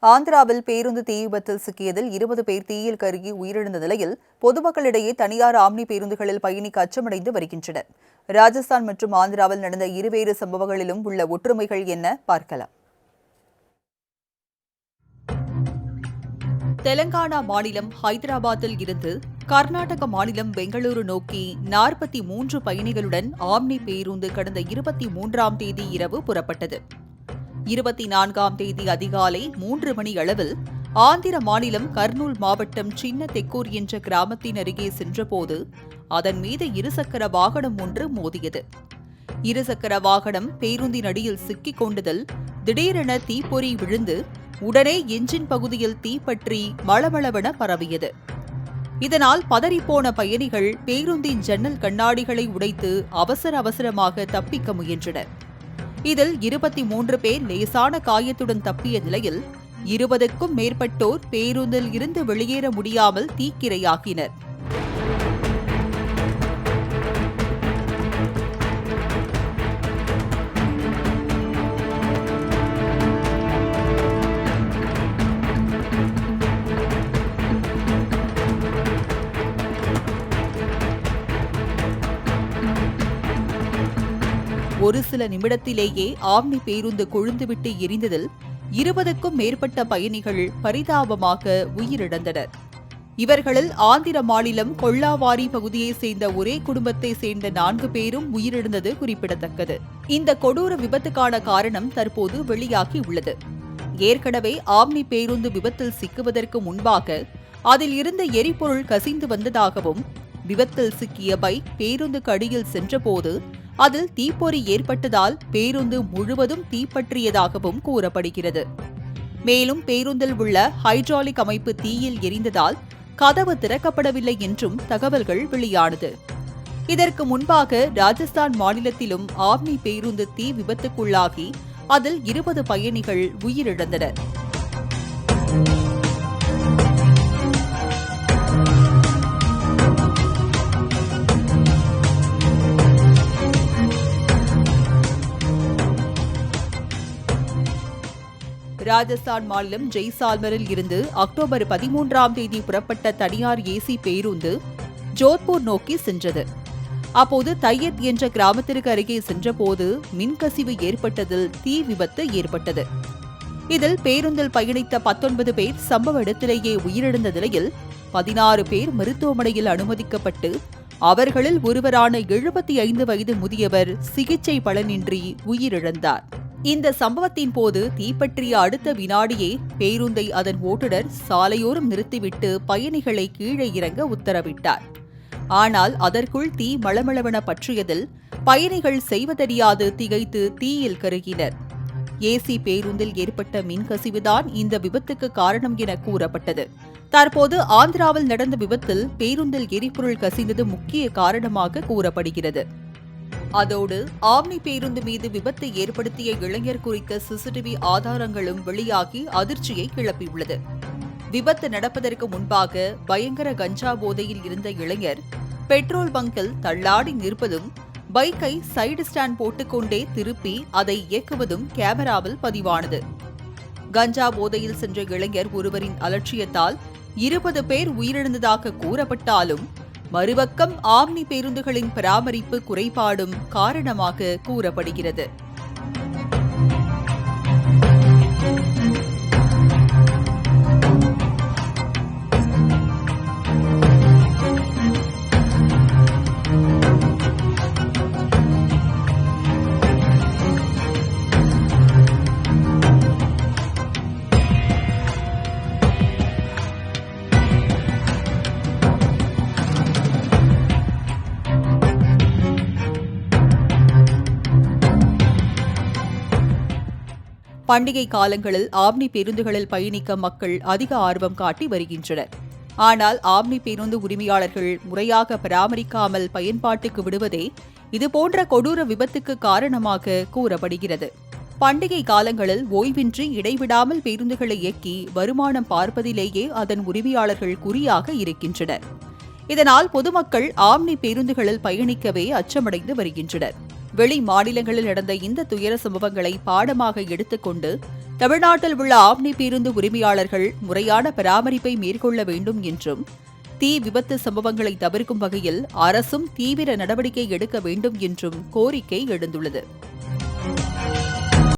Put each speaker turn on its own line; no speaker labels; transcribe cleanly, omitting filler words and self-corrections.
ஆந்திராவில் பேருந்து தீ விபத்தில் சிக்கியதில் 20 பேர் தீயில் கருகி உயிரிழந்த நிலையில் பொதுமக்களிடையே தனியார் ஆம்னி பேருந்துகளில் பயணிக்க அச்சமடைந்து வருகின்றனர். ராஜஸ்தான் மற்றும் ஆந்திராவில் நடந்த இருவேறு சம்பவங்களிலும் உள்ள ஒற்றுமைகள் என்ன பார்க்கலாம். தெலங்கானா மாநிலம் ஹைதராபாத்தில் இருந்து கர்நாடக மாநிலம் பெங்களூரு நோக்கி 43 பயணிகளுடன் ஆம்னி பேருந்து கடந்த 23ஆம் தேதி இரவு புறப்பட்டது. 24ஆம் தேதி அதிகாலை 3 மணி அளவில் ஆந்திர மாநிலம் கர்னூல் மாவட்டம் சின்ன தெக்கூர் என்ற கிராமத்தின் அருகே சென்றபோது அதன் மீது இருசக்கர வாகனம் ஒன்று மோதியது. இருசக்கர வாகனம் பேருந்தின் அடியில் சிக்கிக் கொண்டதில் திடீரென தீப்பொறி விழுந்து உடனே எஞ்சின் பகுதியில் தீப்பற்றி மளமளவென பரவியது. இதனால் பதறிப்போன பயணிகள் பேருந்தின் ஜன்னல் கண்ணாடிகளை உடைத்து அவசரமாக தப்பிக்க முயன்றனர். இதில் 23 பேர் லேசான காயத்துடன் தப்பிய நிலையில் 20க்கும் மேற்பட்டோர் பேருந்தில் இருந்து வெளியேற முடியாமல் தீக்கிரையாகினர். ஒரு சில நிமிடத்திலேயே ஆம்னி பேருந்து கொழுந்துவிட்டு எரிந்ததில் 20க்கும் மேற்பட்ட பயணிகள் பரிதாபமாக உயிரிழந்தனர். இவர்களில் ஆந்திர மாநிலம் கொல்லாவாரி பகுதியைச் சேர்ந்த ஒரே குடும்பத்தை சேர்ந்த 4 பேரும் உயிரிழந்தது குறிப்பிடத்தக்கது. இந்த கொடூர விபத்துக்கான காரணம் தற்போது வெளியாகியுள்ளது. ஏற்கனவே ஆம்னி பேருந்து விபத்தில் சிக்குவதற்கு முன்பாக அதில் இருந்த எரிபொருள் கசிந்து வந்ததாகவும், விபத்தில் சிக்கிய பைக் பேருந்துக்கு அடியில் சென்றபோது அதில் தீப்பொறி ஏற்பட்டதால் பேருந்து முழுவதும் தீப்பற்றியதாகவும் கூறப்படுகிறது. மேலும் பேருந்தில் உள்ள ஹைட்ராலிக் அமைப்பு தீயில் எரிந்ததால் கதவு திறக்கப்படவில்லை என்றும் தகவல்கள் வெளியானது. இதற்கு முன்பாக ராஜஸ்தான் மாநிலத்திலும் ஆம்னி பேருந்து தீ விபத்துக்குள்ளாகி அதில் 20 பயணிகள் உயிரிழந்தனர். ராஜஸ்தான் மாநிலம் ஜெய்சால்மரில் இருந்து அக்டோபர் 13ஆம் தேதி புறப்பட்ட தனியார் ஏசி பேருந்து ஜோத்பூர் நோக்கி சென்றது. அப்போது தையத் என்ற கிராமத்திற்கு அருகே சென்றபோது மின்கசிவு ஏற்பட்டதில் தீ விபத்து ஏற்பட்டது. இதில் பேருந்தில் பயணித்த 19 பேர் சம்பவ இடத்திலேயே உயிரிழந்த நிலையில் 16 பேர் மருத்துவமனையில் அனுமதிக்கப்பட்டு அவர்களில் ஒருவரான 75 வயது முதியவர் சிகிச்சை பலனின்றி உயிரிழந்தார். இந்த சம்பவத்தின் போது தீப்பற்றிய அடுத்த வினாடியே பேருந்தை அதன் ஓட்டுநர் சாலையோரம் நிறுத்திவிட்டு பயணிகளை கீழே இறங்க உத்தரவிட்டார். ஆனால் அதற்குள் தீ மளமளவென பற்றியதில் பயணிகள் செய்வதறியாது திகைத்து தீயில் கருகினர். ஏசி பேருந்தில் ஏற்பட்ட மின்கசிவுதான் இந்த விபத்துக்கு காரணம் என கூறப்பட்டது. தற்போது ஆந்திராவில் நடந்த விபத்தில் பேருந்தில் எரிபொருள் கசிந்தது முக்கிய காரணமாக கூறப்படுகிறது. அதோடு ஆம்னி பேருந்து மீது விபத்தை ஏற்படுத்திய இளைஞர் குறித்த சிசிடிவி ஆதாரங்களும் வெளியாகி அதிர்ச்சியை கிளப்பியுள்ளது. விபத்து நடப்பதற்கு முன்பாக பயங்கர கஞ்சா போதையில் இருந்த இளைஞர் பெட்ரோல் பங்கில் தள்ளாடி நிற்பதும், பைக்கை சைடு ஸ்டாண்ட் போட்டுக்கொண்டே திருப்பி அதை இயக்குவதும் கேமராவில் பதிவானது. கஞ்சா போதையில் சென்ற இளைஞர் ஒருவரின் அலட்சியத்தால் 20 பேர் உயிரிழந்ததாக கூறப்பட்டாலும் மறுபக்கம் ஆம்னி பேருந்துகளின் பராமரிப்பு குறைபாடும் காரணமாக கூறப்படுகிறது. பண்டிகை காலங்களில் ஆம்னி பேருந்துகளில் பயணிக்க மக்கள் அதிக ஆர்வம் காட்டி வருகின்றனர். ஆனால் ஆம்னி பேருந்து உரிமையாளர்கள் முறையாக பராமரிக்காமல் பயன்பாட்டுக்கு விடுவதே இதுபோன்ற கொடூர விபத்துக்கு காரணமாக கூறப்படுகிறது. பண்டிகை காலங்களில் ஓய்வின்றி இடைவிடாமல் பேருந்துகளை இயக்கி வருமானம் பார்ப்பதிலேயே அதன் உரிமையாளர்கள் குறியாக இருக்கின்றனர். இதனால் பொதுமக்கள் ஆம்னி பேருந்துகளில் பயணிக்கவே அச்சமடைந்து வருகின்றனர். வெளி மாநிலங்களில் நடந்த இந்த துயர சம்பவங்களை பாடமாக எடுத்துக்கொண்டு தமிழ்நாட்டில் உள்ள ஆம்னி பேருந்து உரிமையாளர்கள் முறையான பராமரிப்பை மேற்கொள்ள வேண்டும் என்றும் தீ விபத்து சம்பவங்களை தவிர்க்கும் வகையில் அரசும் தீவிர நடவடிக்கை எடுக்க வேண்டும் என்றும் கோரிக்கை எழுந்துள்ளது.